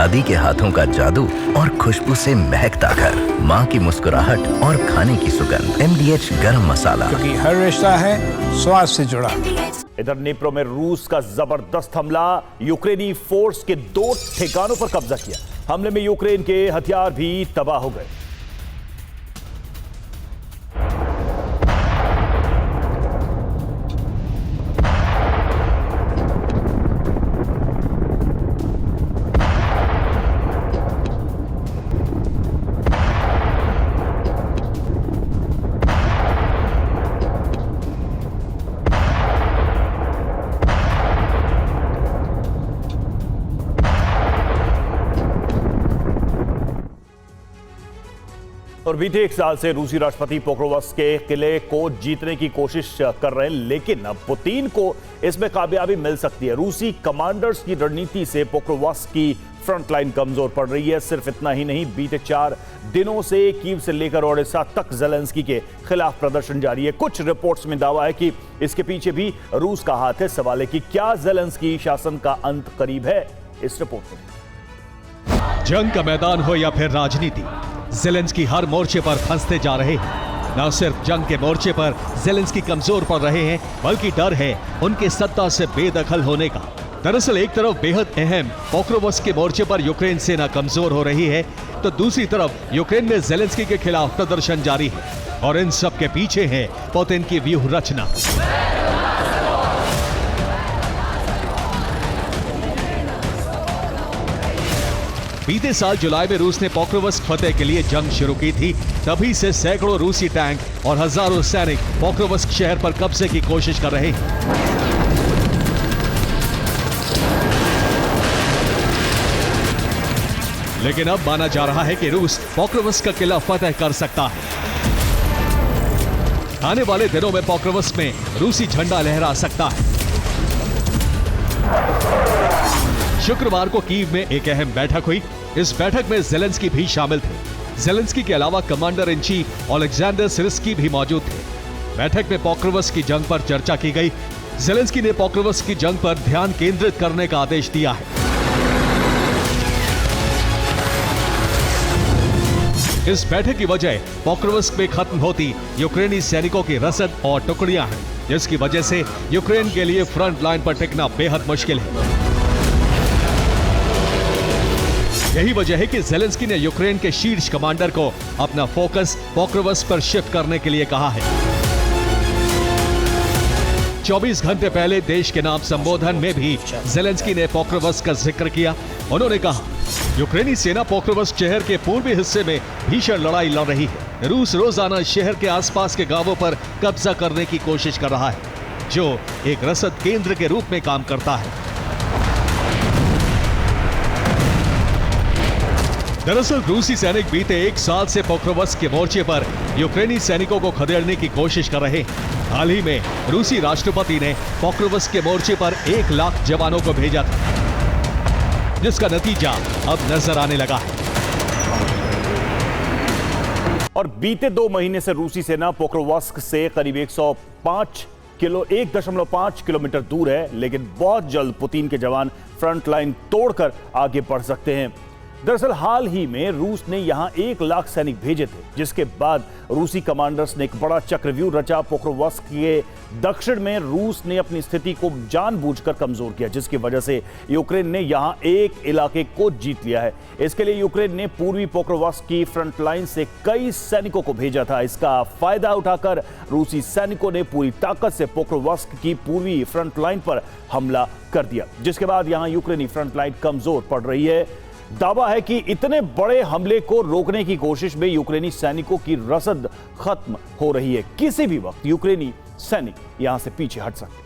दादी के हाथों का जादू और खुशबू से महकता घर, माँ की मुस्कुराहट और खाने की सुगंध। MDH गरम मसाला, क्योंकि हर रिश्ता है स्वाद से जुड़ा। इधर दनीप्रो में रूस का जबरदस्त हमला, यूक्रेनी फोर्स के 2 ठिकानों पर कब्जा किया। हमले में यूक्रेन के हथियार भी तबाह हो गए। और बीते 1 साल से रूसी राष्ट्रपति पोक्रोवस्क के किले को जीतने की कोशिश कर रहे हैं, लेकिन अब पुतिन को इसमें कामयाबी मिल सकती है। रूसी कमांडर्स की रणनीति से पोक्रोवस्क की फ्रंट लाइन कमजोर पड़ रही है। सिर्फ इतना ही नहीं, बीते 4 दिनों से कीव से लेकर ओडेसा तक ज़ेलेंस्की के खिलाफ प्रदर्शन जारी है। कुछ रिपोर्ट्स में दावा है कि इसके पीछे भी रूस का हाथ है। सवाल है कि क्या ज़ेलेंस्की शासन का अंत करीब है? इस रिपोर्ट में जंग का मैदान हो या फिर राजनीति, ज़ेलेंस्की हर मोर्चे पर फंसते जा रहे हैं। न सिर्फ जंग के मोर्चे पर ज़ेलेंस्की कमजोर पड़ रहे हैं, बल्कि डर है उनके सत्ता से बेदखल होने का। दरअसल एक तरफ बेहद अहम पोक्रोवस्क के मोर्चे पर यूक्रेन सेना कमजोर हो रही है, तो दूसरी तरफ यूक्रेन में ज़ेलेंस्की के खिलाफ प्रदर्शन जारी है और इन सब के पीछे है पुतिन की व्यूह रचना। बीते साल जुलाई में रूस ने पोक्रोवस्क फतेह के लिए जंग शुरू की थी। तभी से सैकड़ों रूसी टैंक और हजारों सैनिक पोक्रोवस्क शहर पर कब्जे की कोशिश कर रहे हैं। लेकिन अब माना जा रहा है कि रूस पोक्रोवस्क का किला फतेह कर सकता है। आने वाले दिनों में पोक्रोवस्क में रूसी झंडा लहरा सकता है। शुक्रवार को कीव में एक अहम बैठक हुई। इस बैठक में ज़ेलेंस्की भी शामिल थे। ज़ेलेंस्की के अलावा कमांडर इन चीफ ओलेक्जेंडर सिर्स्की भी मौजूद थे। बैठक में पोक्रोवस्क की जंग पर चर्चा की गई। ज़ेलेंस्की ने पोक्रोवस्क की जंग पर ध्यान केंद्रित करने का आदेश दिया है। इस बैठक की वजह पोक्रोवस्क में खत्म होती यूक्रेनी सैनिकों की रसद और टुकड़ियां हैं, जिसकी वजह से यूक्रेन के लिए फ्रंट लाइन पर टिकना बेहद मुश्किल है। यही वजह है कि ज़ेलेंस्की ने यूक्रेन के शीर्ष कमांडर को अपना फोकस पोक्रोवस्क पर शिफ्ट करने के लिए कहा है। 24 घंटे पहले देश के नाम संबोधन में भी ज़ेलेंस्की ने पोक्रोवस्क का जिक्र किया। उन्होंने कहा, यूक्रेनी सेना पोक्रोवस्क शहर के पूर्वी हिस्से में भीषण लड़ाई लड़ रही है। रूस रोजाना शहर के आसपास के गांवों पर कब्जा करने की कोशिश कर रहा है, जो एक रसद केंद्र के रूप में काम करता है। दरअसल रूसी सैनिक बीते 1 साल से पोक्रोवस्क के मोर्चे पर यूक्रेनी सैनिकों को खदेड़ने की कोशिश कर रहे हैं। हाल ही में रूसी राष्ट्रपति ने पोक्रोवस्क के मोर्चे पर 1 लाख जवानों को भेजा था, जिसका नतीजा अब नजर आने लगा है। और बीते 2 महीने से रूसी सेना पोक्रोवस्क से करीब 105 किलोमीटर दूर है, लेकिन बहुत जल्द पुतिन के जवान फ्रंट लाइन तोड़कर आगे बढ़ सकते हैं। दरअसल हाल ही में रूस ने यहां 1 लाख सैनिक भेजे थे, जिसके बाद रूसी कमांडर्स ने एक बड़ा चक्रव्यूह रचा। पोक्रोवस्क के दक्षिण में रूस ने अपनी स्थिति को जानबूझकर कमजोर किया, जिसकी वजह से यूक्रेन ने यहां एक इलाके को जीत लिया है। इसके लिए यूक्रेन ने पूर्वी पोक्रोवस्क की फ्रंट लाइन से कई सैनिकों को भेजा था। इसका फायदा उठाकर रूसी सैनिकों ने पूरी ताकत से पोक्रोवस्क की पूर्वी फ्रंट लाइन पर हमला कर दिया, जिसके बाद यहां यूक्रेनी फ्रंट लाइन कमजोर पड़ रही है। दावा है कि इतने बड़े हमले को रोकने की कोशिश में यूक्रेनी सैनिकों की रसद खत्म हो रही है। किसी भी वक्त यूक्रेनी सैनिक यहां से पीछे हट सकते हैं।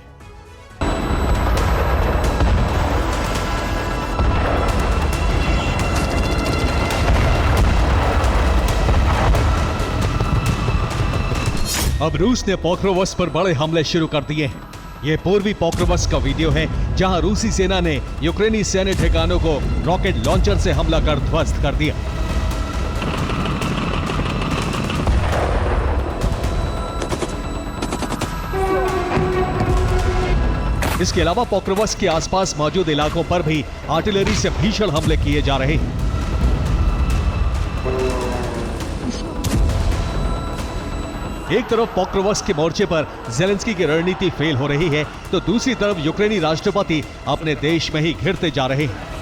अब रूस ने पोक्रोवस्क पर बड़े हमले शुरू कर दिए हैं। ये पूर्वी पोक्रोवस्क का वीडियो है, जहां रूसी सेना ने यूक्रेनी सैन्य ठिकानों को रॉकेट लॉन्चर से हमला कर ध्वस्त कर दिया। इसके अलावा पोक्रोवस्क के आसपास मौजूद इलाकों पर भी आर्टिलरी से भीषण हमले किए जा रहे हैं। एक तरफ पोक्रोवस्क के मोर्चे पर ज़ेलेंस्की की रणनीति फेल हो रही है, तो दूसरी तरफ यूक्रेनी राष्ट्रपति अपने देश में ही घिरते जा रहे हैं।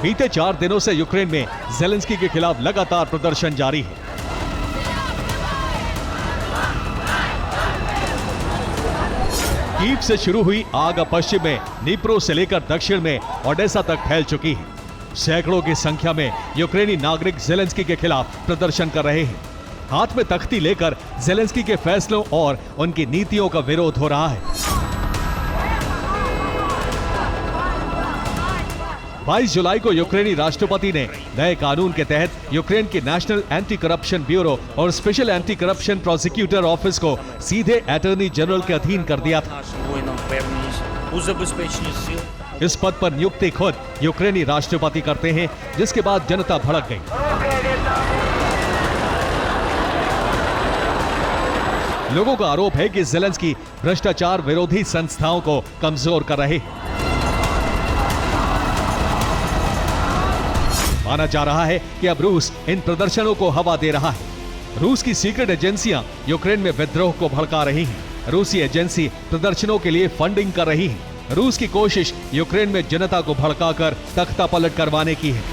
बीते 4 दिनों से यूक्रेन में ज़ेलेंस्की के खिलाफ लगातार प्रदर्शन जारी है। कीव से शुरू हुई आग अब पश्चिम में नीप्रो से लेकर दक्षिण में ओडेसा तक फैल चुकी है। सैकड़ों की संख्या में यूक्रेनी नागरिक ज़ेलेंस्की के खिलाफ प्रदर्शन कर रहे हैं। हाथ में तख्ती लेकर ज़ेलेंस्की के फैसलों और उनकी नीतियों का विरोध हो रहा है। 22 जुलाई को यूक्रेनी राष्ट्रपति ने नए कानून के तहत यूक्रेन के नेशनल एंटी करप्शन ब्यूरो और special anti corruption prosecutor office को सीधे अटॉर्नी जनरल के अधीन कर दिया था। इस पद पर नियुक्ति खुद यूक्रेनी राष्ट्रपति करते हैं, जिसके बाद जनता भड़क गई। लोगों का आरोप है कि ज़ेलेंस्की भ्रष्टाचार विरोधी संस्थाओं को कमजोर कर रहे हैं। माना जा रहा है कि अब रूस इन प्रदर्शनों को हवा दे रहा है। रूस की सीक्रेट एजेंसियां यूक्रेन में विद्रोह को भड़का रही हैं। रूसी एजेंसी प्रदर्शनों के लिए फंडिंग कर रही है। रूस की कोशिश यूक्रेन में जनता को भड़काकर तख्ता पलट करवाने की है।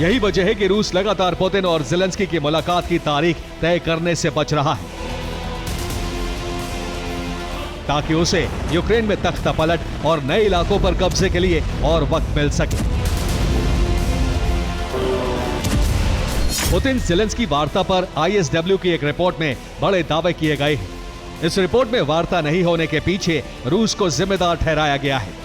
यही वजह है कि रूस लगातार पुतिन और ज़ेलेंस्की की मुलाकात की तारीख तय करने से बच रहा है, ताकि उसे यूक्रेन में तख्ता पलट और नए इलाकों पर कब्जे के लिए और वक्त मिल सके। पुतिन ज़ेलेंस्की वार्ता पर ISW की एक रिपोर्ट में बड़े दावे किए गए हैं। इस रिपोर्ट में वार्ता नहीं होने के पीछे रूस को जिम्मेदार ठहराया गया है।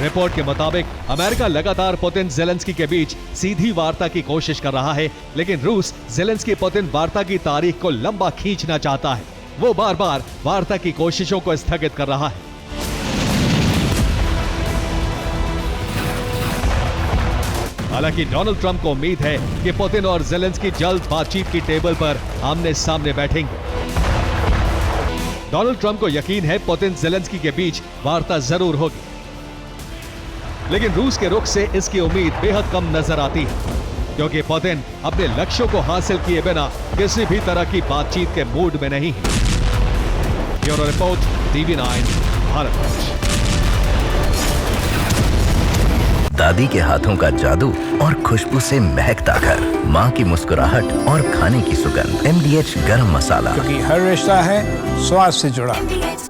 रिपोर्ट के मुताबिक अमेरिका लगातार पुतिन ज़ेलेंस्की के बीच सीधी वार्ता की कोशिश कर रहा है, लेकिन रूस ज़ेलेंस्की पुतिन वार्ता की तारीख को लंबा खींचना चाहता है। वो बार बार वार्ता की कोशिशों को स्थगित कर रहा है। हालांकि डोनाल्ड ट्रंप को उम्मीद है कि पुतिन और ज़ेलेंस्की जल्द बातचीत की टेबल पर आमने सामने बैठेंगे। डोनाल्ड ट्रंप को यकीन है पुतिन ज़ेलेंस्की के बीच वार्ता जरूर होगी, लेकिन रूस के रुख से इसकी उम्मीद बेहद कम नजर आती है, क्योंकि पुतिन अपने लक्ष्यों को हासिल किए बिना किसी भी तरह की बातचीत के मूड में नहीं है। Bureau report, TV9 Bharat. दादी के हाथों का जादू और खुशबू से महकता घर, माँ की मुस्कुराहट और खाने की सुगंध। MDH गरम मसाला, क्योंकि हर रिश्ता है स्वाद से जुड़ा।